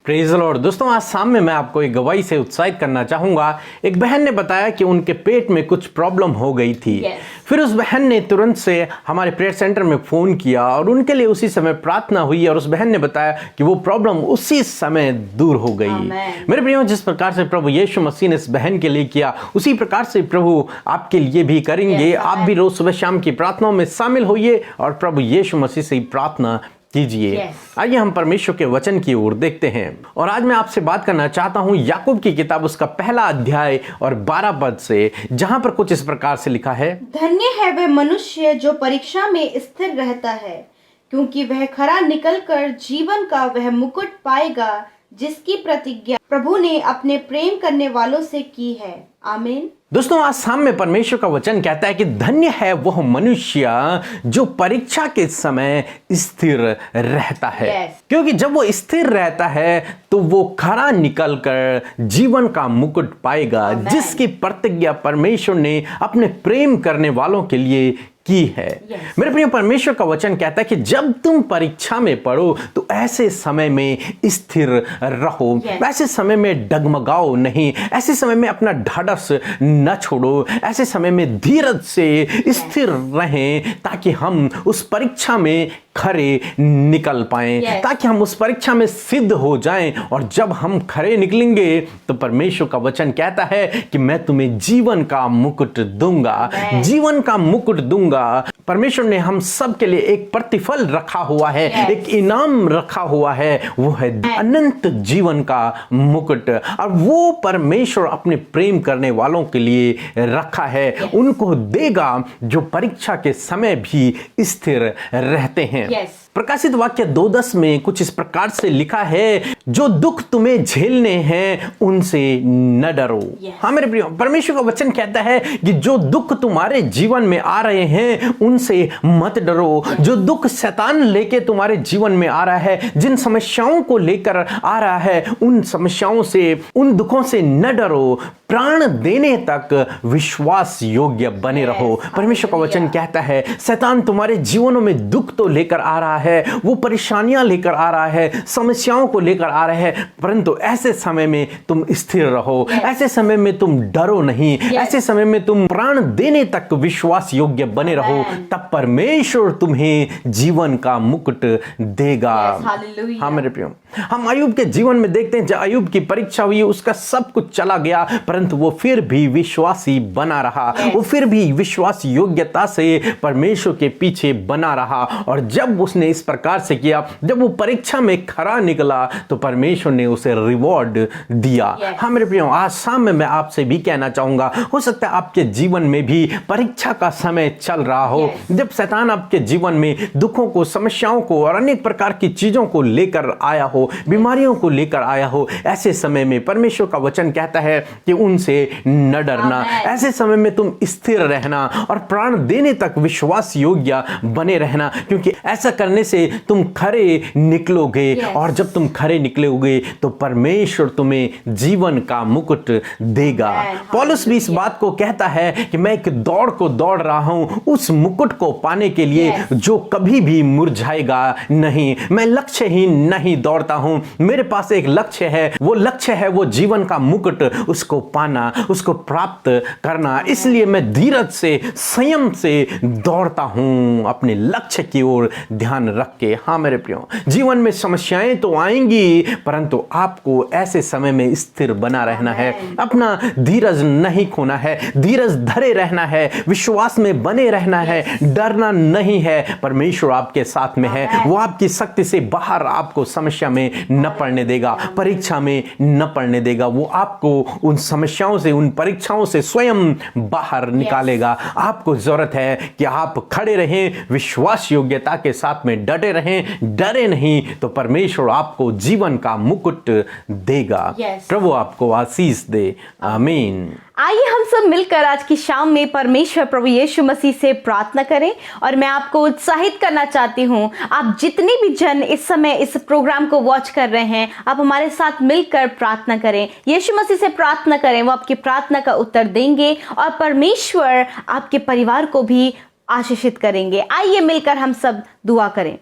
Praise the Lord. दोस्तों, आज शाम में मैं आपको एक गवाही से उत्साहित करना चाहूंगा। एक बहन ने बताया कि उनके पेट में कुछ प्रॉब्लम हो गई थी। फिर उस बहन ने तुरंत से हमारे प्रेयर सेंटर में फ़ोन किया और उनके लिए उसी समय प्रार्थना हुई और उस बहन ने बताया कि वो प्रॉब्लम उसी समय दूर हो गई। मेरे प्रियो, जिस प्रकार से प्रभु यीशु मसीह ने इस बहन के लिए किया, उसी प्रकार से प्रभु आपके लिए भी करेंगे। आप भी रोज सुबह शाम की प्रार्थनाओं में शामिल होइए और प्रभु यीशु मसीह से प्रार्थना कीजिए। आइए हम परमेश्वर के वचन की ओर देखते हैं। और आज मैं आपसे बात करना चाहता हूं याकूब की किताब, उसका पहला अध्याय और 12 पद से, जहां पर कुछ इस प्रकार से लिखा है, धन्य है वह मनुष्य जो परीक्षा में स्थिर रहता है, क्योंकि वह खरा निकलकर जीवन का वह मुकुट पाएगा जिसकी प्रतिज्ञा प्रभु ने अपने प्रेम करने वालों से की है। आमीन। दोस्तों, आज शाम में परमेश्वर का वचन कहता है कि धन्य है वह मनुष्य जो परीक्षा के समय स्थिर रहता है। क्योंकि जब वो स्थिर रहता है तो वो खरा निकलकर जीवन का मुकुट पाएगा जिसकी प्रतिज्ञा परमेश्वर ने अपने प्रेम करने वालों के लिए की है। मेरे प्रिय, परमेश्वर का वचन कहता है कि जब तुम परीक्षा में पढ़ो तो ऐसे समय में स्थिर रहो, ऐसे समय में डगमगाओ नहीं, ऐसे समय में अपना ढाढ़स न छोड़ो, ऐसे समय में धीरज से स्थिर रहें ताकि हम उस परीक्षा में खरे निकल पाएं, ताकि हम उस परीक्षा में सिद्ध हो जाएं। और जब हम खरे निकलेंगे तो परमेश्वर का वचन कहता है कि मैं तुम्हें जीवन का मुकुट दूंगा, जीवन का मुकुट दूंगा। परमेश्वर ने हम सब के लिए एक प्रतिफल रखा हुआ है, एक इनाम रखा हुआ है, वो है अनंत जीवन का मुकुट। और वो परमेश्वर अपने प्रेम करने वालों के लिए रखा है, उनको देगा जो परीक्षा के समय भी स्थिर रहते हैं। प्रकाशित वाक्य 2:10 में कुछ इस प्रकार से लिखा है, जो दुख तुम्हें झेलने हैं उनसे न डरो। हाँ मेरे प्रियो, परमेश्वर का वचन कहता है कि जो दुख तुम्हारे जीवन में आ रहे हैं उनसे मत डरो। जो दुख शैतान लेके तुम्हारे जीवन में आ रहा है, जिन समस्याओं को लेकर आ रहा है, उन समस्याओं से, उन दुखों से न डरो। प्राण देने तक विश्वास योग्य बने रहो। परमेश्वर का वचन कहता है शैतान तुम्हारे जीवनों में दुख तो लेकर आ रहा है, वो परेशानियां लेकर आ रहा है, समस्याओं को लेकर आ रहा है, परंतु ऐसे समय में तुम स्थिर रहो, ऐसे समय में तुम डरो नहीं, ऐसे समय में तुम प्राण देने तक विश्वास योग्य बने रहो, तब परमेश्वर तुम्हें जीवन का मुकुट देगा। हाँ मेरे प्रियो, हम अय्यूब के जीवन में देखते हैं जब अय्यूब की परीक्षा हुई, उसका सब कुछ चला गया, परंतु वो फिर भी विश्वासी बना रहा, वो फिर भी विश्वास योग्यता से परमेश्वर के पीछे बना रहा। और जब उसने इस प्रकार से किया, जब वो परीक्षा में खरा निकला तो परमेश्वर ने उसे रिवॉर्ड दिया। हाँ मेरे प्रियो, आज शाम में मैं आपसे भी कहना चाहूंगा, हो सकता है आपके जीवन में भी परीक्षा का समय चल रहा हो, जब शैतान आपके जीवन में दुखों को, समस्याओं को और अनेक प्रकार की चीजों को लेकर आया हो, बीमारियों को लेकर आया हो, ऐसे समय में परमेश्वर का वचन कहता है कि उनसे न डरना। ऐसे समय में तुम स्थिर रहना और प्राण देने तक विश्वास योग्य बने रहना, क्योंकि ऐसा करने से तुम खरे निकलोगे। और जब तुम खरे निकलोगे तो परमेश्वर तुम्हें जीवन का मुकुट देगा। पौलुस भी इस बात को कहता है कि मैं एक दौड़ को दौड़ रहा हूं उस मुकुट को पाने के लिए जो कभी भी मुरझाएगा नहीं। मैं लक्ष्यहीन नहीं दौड़ता हूं, मेरे पास एक लक्ष्य है, वो लक्ष्य है वो जीवन का मुकुट, उसको पाना, उसको प्राप्त करना। इसलिए मैं धीरज से, संयम से दौड़ता हूं अपने लक्ष्य की ओर ध्यान रख के। हाँ मेरे प्रियो, जीवन में समस्याएं तो आएंगी, परंतु आपको ऐसे समय में स्थिर बना रहना है, अपना धीरज नहीं खोना है, धीरज धरे रहना है, विश्वास में बने रहना है, डरना नहीं है। परमेश्वर आपके साथ में है, वो आपकी शक्ति से बाहर आपको समस्या में न पड़ने देगा, परीक्षा में न पड़ने देगा। वो आपको उन समस्याओं से, उन परीक्षाओं से स्वयं बाहर निकालेगा। आपको जरूरत है कि आप खड़े रहें, विश्वास योग्यता के साथ में डटे रहें, डरे नहीं तो परमेश्वर आपको जीवन का मुकुट देगा। प्रभु आपको आशीष दे। आमीन। आइए हम सब मिलकर आज की शाम में परमेश्वर प्रभु यीशु मसीह से प्रार्थना करें। और मैं आपको उत्साहित करना चाहती हूँ, आप जितने भी जन इस समय इस प्रोग्राम को वॉच कर रहे हैं, आप हमारे साथ मिलकर प्रार्थना करें, यीशु मसीह से प्रार्थना करें। वो आपकी प्रार्थना का उत्तर देंगे और परमेश्वर आपके परिवार को भी आशीषित करेंगे। आइए मिलकर हम सब दुआ करें।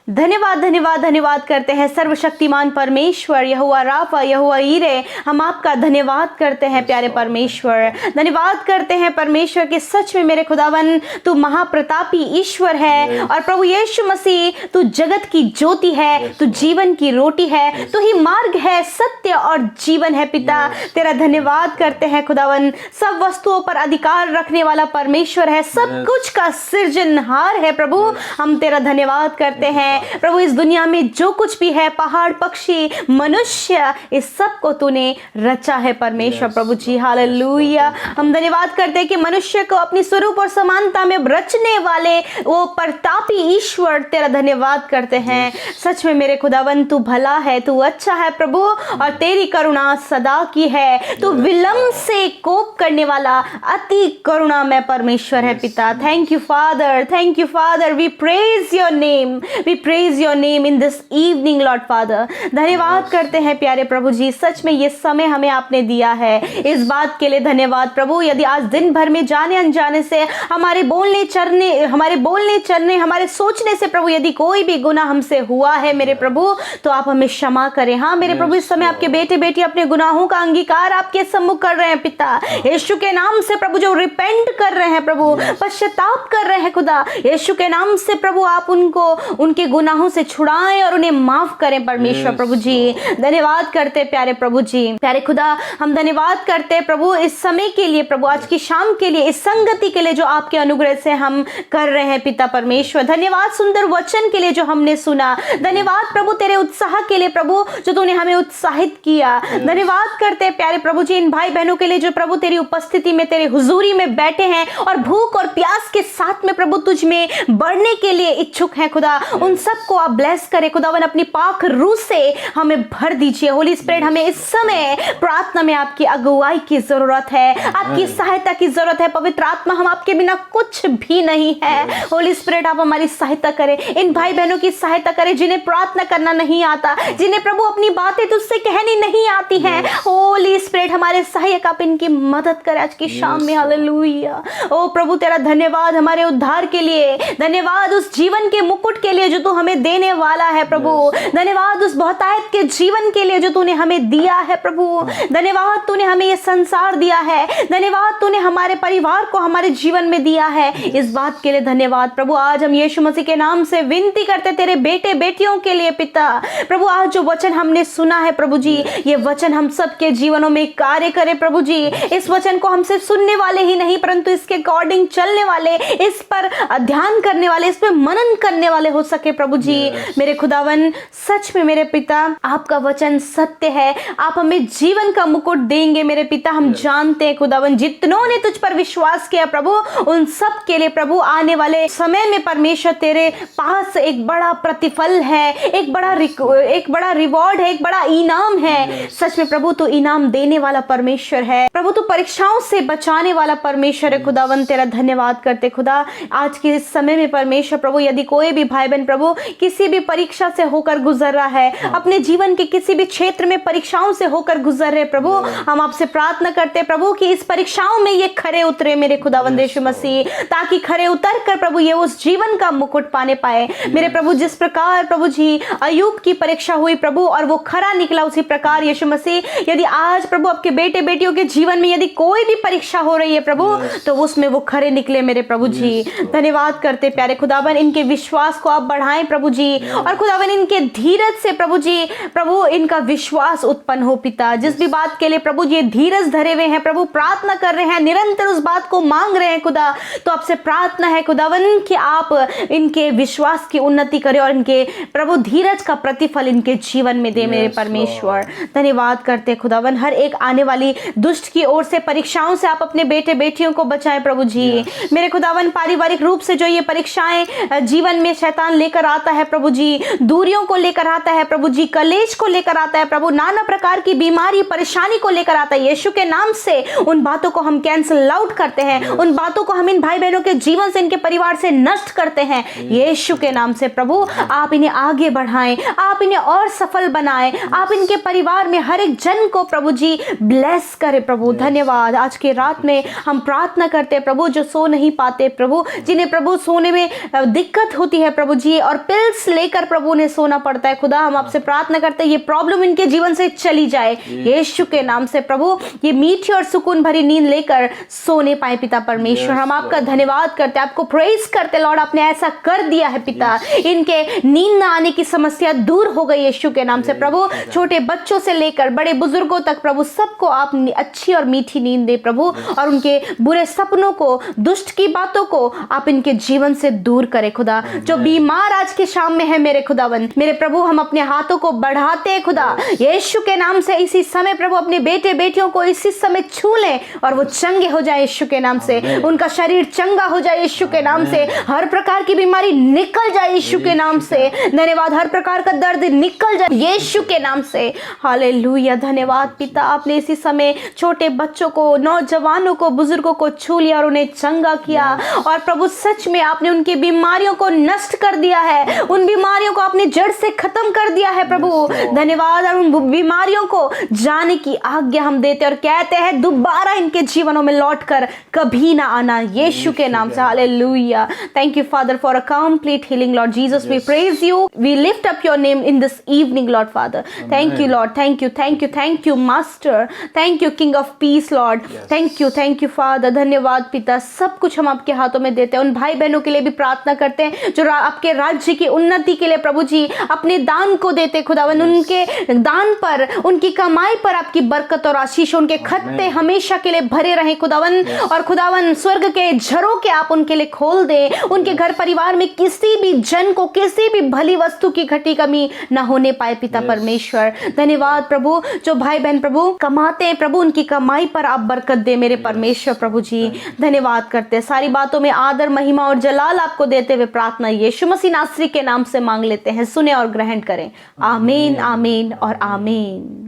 धन्यवाद धन्यवाद धन्यवाद करते हैं सर्वशक्तिमान परमेश्वर यहोवा राफा यहोवा ईरे, हम आपका धन्यवाद करते हैं प्यारे परमेश्वर। धन्यवाद करते हैं परमेश्वर कि सच में मेरे खुदावन तू महाप्रतापी ईश्वर है और प्रभु यीशु मसीह तू जगत की ज्योति है, तू जीवन की रोटी है, तू ही मार्ग है, सत्य और जीवन है। पिता तेरा धन्यवाद करते हैं खुदावन, सब वस्तुओं पर अधिकार रखने वाला परमेश्वर है, सब कुछ का सृजनहार है प्रभु। हम तेरा धन्यवाद करते हैं प्रभु। इस दुनिया में जो कुछ भी है, पहाड़ पक्षी मनुष्य, इस सब को तूने रचा है परमेश्वर प्रभु जी। हालेलुया। हम धन्यवाद करते हैं कि मनुष्य को अपनी स्वरूप और समानता में रचने वाले वो प्रतापी ईश्वर तेरा धन्यवाद करते हैं। सच में मेरे खुदावन तू भला है, तू अच्छा है प्रभु और तेरी करुणा सदा की है। तू विलंब से कोप करने वाला अति करुणामय परमेश्वर है पिता। Thank you father, thank you father. We praise your name, we praise your name in this evening Lord father. धन्यवाद करते हैं प्यारे प्रभु जी, सच में ये समय हमें आपने दिया है, इस बात के लिए धन्यवाद प्रभु। यदि आज दिन भर में जाने अनजाने से हमारे बोलने चलने हमारे सोचने से प्रभु यदि कोई भी गुनाह हमसे हुआ है मेरे प्रभु, तो आप हमें क्षमा करें। हाँ मेरे प्रभु, इस समय आपके बेटे बेटी अपने गुनाहों का अंगीकार आपके सम्मुख कर रहे हैं पिता, यीशु के नाम से प्रभु। जो रिपेंट कर रहे हैं प्रभु, पश्चाताप कर रहे हैं खुदा, यीशु के नाम से प्रभु आप उनको उनके गुनाहों से छुड़ाएं और उन्हें माफ करें परमेश्वर प्रभु जी। धन्यवाद करते प्यारे प्रभु जी, प्यारे खुदा हम धन्यवाद करते प्रभु इस समय के लिए प्रभु, आज की शाम के लिए, इस संगति के लिए जो आपके अनुग्रह से हम कर रहे हैं पिता परमेश्वर। धन्यवाद सुंदर वचन के लिए जो हमने सुना, धन्यवाद प्रभु तेरे उत्साह के लिए प्रभु जो तूने हमें उत्साहित किया। धन्यवाद करते प्यारे प्रभु जी इन भाई बहनों के लिए जो प्रभु तेरी उपस्थिति में, तेरी हुजूरी में बैठे हैं और भूख और प्यास के साथ में प्रभु तुझ में बढ़ने के लिए इच्छुक हैं खुदा। उन सबको आप ब्लेस करें खुदावन, अपनी पाक रूह से हमें भर दीजिए। होली स्पिरिट हमें इस समय प्रार्थना में आपकी अगुवाई की जरूरत है, आपकी सहायता की जरूरत है। पवित्र आत्मा हम आपके बिना कुछ भी नहीं है। होली स्पिरिट आप हमारी सहायता करें, इन भाई बहनों की सहायता करें जिन्हें प्रार्थना करना नहीं आता, जिन्हें प्रभु अपनी बातें तुझसे कहनी नहीं आती हैं। होली स्पिरिट हमारे सहायक, आप इनकी मदद करें आज की शाम में। हालेलुया। ओ प्रभु तेरा धन्यवाद हमारे उद्धार के लिए, धन्यवाद उस जीवन के मुकुट के लिए जो तू हमें देने वाला है प्रभु। धन्यवाद उस बहुतायत के जीवन के लिए जो तूने हमें दिया है प्रभु। धन्यवाद तूने हमें ये संसार दिया है, धन्यवाद तूने हमारे परिवार को हमारे जीवन में दिया है, इस बात के लिए धन्यवाद प्रभु। आज हम यीशु मसीह के नाम से विनती करते तेरे बेटे बेटियों के लिए पिता प्रभु, आज जो वचन हमने सुना है प्रभु जी, ये वचन हम सबके जीवनों में कार्य करे प्रभु जी। इस वचन को हम सिर्फ सुनने वाले ही नहीं परंतु इसके अकॉर्डिंग चलने वाले, इस पर ध्यान करने वाले, इस पर मनन करने वाले हो सके प्रभु जी। मेरे खुदावन सच में मेरे पिता आपका वचन सत्य है, आप हमें जीवन का मुकुट देंगे मेरे पिता। हम जानते हैं खुदावन जितनों ने तुझ पर विश्वास किया प्रभु, उन सब के लिए प्रभु आने वाले समय में परमेश्वर तेरे पास एक बड़ा प्रतिफल है, एक बड़ा रिवॉर्ड है, एक बड़ा इनाम है। सच में प्रभु तू इनाम देने वाला परमेश्वर है प्रभु, तू परीक्षाओं से बचाने वाला परमेश्वर है खुदावन। तेरा धन्यवाद करते खुदा आज के इस समय में परमेश्वर प्रभु, यदि कोई भी भाई बहन प्रभु किसी भी परीक्षा से होकर गुजर रहा है, अपने जीवन के किसी भी क्षेत्र में परीक्षाओं से होकर गुजर रहे प्रभु, हम आपसे प्रार्थना करते प्रभु कि इस परीक्षाओं में ये खरे उतरे मेरे खुदावंद यीशु मसीह, ताकि खरे उतर कर प्रभु ये उस जीवन का मुकुट पाने पाए मेरे प्रभु। जिस प्रकार प्रभु जी अय्यूब की परीक्षा हुई प्रभु और वो खरा निकला, उसी प्रकार यीशु मसीह यदि आज प्रभु आपके बेटे बेटियों के जीवन में यदि कोई भी परीक्षा हो रही है प्रभु, तो उसमें वो खरे निकले मेरे प्रभु जी। धन्यवाद करते प्यारे खुदावन, इनके विश्वास को आप बढ़ाएं प्रभु जी, और खुदावन इनके धीरज से प्रभु जी प्रभु इनका विश्वास उत्पन्न हो पिता। जिस भी बात के लिए प्रभु जी धीरज धरे हुए हैं प्रभु, प्रार्थना कर रहे हैं, निरंतर उस बात को मांग रहे हैं खुदा, तो आपसे प्रार्थना है खुदावन कि आप इनके विश्वास की उन्नति करें और इनके प्रभु धीरज का प्रतिफल इनके जीवन में दे मेरे परमेश्वर। धन्यवाद करते खुदावन, हर एक आने वाली दुष्ट की ओर से परीक्षाओं से आप अपने बेटे बेटियों को बचाएं प्रभु जी। मेरे खुदावन पारिवारिक रूप से जो ये परीक्षाएं जीवन में शैतान लेकर आता है प्रभु जी, दूरियों को लेकर आता है प्रभु जी, कलेश को लेकर आता है प्रभु, नाना प्रकार की बीमारी परेशानी को लेकर आता है, यीशु के नाम से उन बातों को हम कैंसिल आउट करते हैं, उन बातों को हम इन भाई बहनों के जीवन से, इनके परिवार से नष्ट करते हैं यीशु के नाम से। प्रभु आप इन्हें आगे बढ़ाएं, आप इन्हें और सफल बनाएं, आप इनके परिवार में हर एक जन को प्रभु जी ब्लेस करें प्रभु। धन्यवाद। आज के रात में हम प्रार्थना करते हैं प्रभु, जो सो नहीं पाते प्रभु, जिन्हें प्रभु सोने में दिक्कत होती है प्रभु जी, और और पिल्स लेकर प्रभु उन्हें सोना पड़ता है। खुदा हम आपसे प्रार्थना करते हैं ये प्रॉब्लम इनके जीवन से चली जाए यीशु के नाम से। प्रभु ये मीठी और सुकून भरी नींद लेकर सोने पाए पिता परमेश्वर। हम आपका धन्यवाद करते हैं, आपको प्रेज करते लॉर्ड, आपने ऐसा कर दिया है पिता। इनके नींद ना आने की समस्या दूर हो गई यीशु के नाम से। प्रभु छोटे बच्चों से लेकर बड़े बुजुर्गों तक प्रभु सबको आप अच्छी और मीठी नींद दे प्रभु, और उनके बुरे सपनों को, दुष्ट की बातों को आप इनके जीवन से दूर करें खुदा। जो बीमार आज के शाम में है मेरे खुदावन, मेरे प्रभु हम अपने हाथों को बढ़ाते हैं खुदा यीशु के नाम से। इसी समय प्रभु अपने बेटे बेटियों को इसी समय छू लें और वो चंगे हो जाए यीशु के नाम से। उनका शरीर चंगा हो जाए यीशु के नाम से। हर प्रकार की बीमारी निकल जाए यीशु के नाम से। धन्यवाद, हर प्रकार का दर्द निकल जाए यीशु के नाम से। हालेलुया, धन्यवाद पिता, आपने इसी समय छोटे बच्चों को, नौजवानों को, बुजुर्गों को छू लिया और उन्हें चंगा किया। और प्रभु सच में आपने उनकी बीमारियों को नष्ट कर दिया है, उन बीमारियों को आपने जड़ से खत्म कर दिया है प्रभु। धन्यवाद, और उन बीमारियों को जाने की आज्ञा हम देते और कहते हैं दोबारा इनके जीवनों में लौटकर कभी ना आना यीशु के नाम से। Hallelujah, thank you father for a complete healing Lord Jesus. We praise you, we lift up your name in this evening Lord father. Thank you Lord, thank you, thank you, thank you master, thank you king of peace Lord, thank you father. धन्यवाद पिता, सब कुछ हम आपके हाथों में देते हैं। उन भाई बहनों के लिए भी प्रार्थना करते हैं जो आपके राज्य की उन्नति के लिए प्रभु जी अपने दान को देते खुदावन। उनके दान पर, उनकी कमाई पर आपकी बरकत और आशीष, उनके खत्ते हमेशा के लिए भरे रहे खुदावन। और खुदावन स्वर्ग के झरोके आप उनके लिए खोल दे। उनके घर परिवार में किसी भी जन को किसी भी भली वस्तु की घटी कमी न होने पाए पिता परमेश्वर। धन्यवाद प्रभु, जो भाई बहन प्रभु कमाते हैं प्रभु उनकी कमाई पर आप बरकत दे मेरे परमेश्वर प्रभु जी। धन्यवाद करते हैं, सारी बातों में आदर महिमा और जलाल आपको देते हुए प्रार्थना यीशु मसीह नासरी के नाम से मांग लेते हैं। सुने और ग्रहण करें। आमीन, आमीन और आमीन।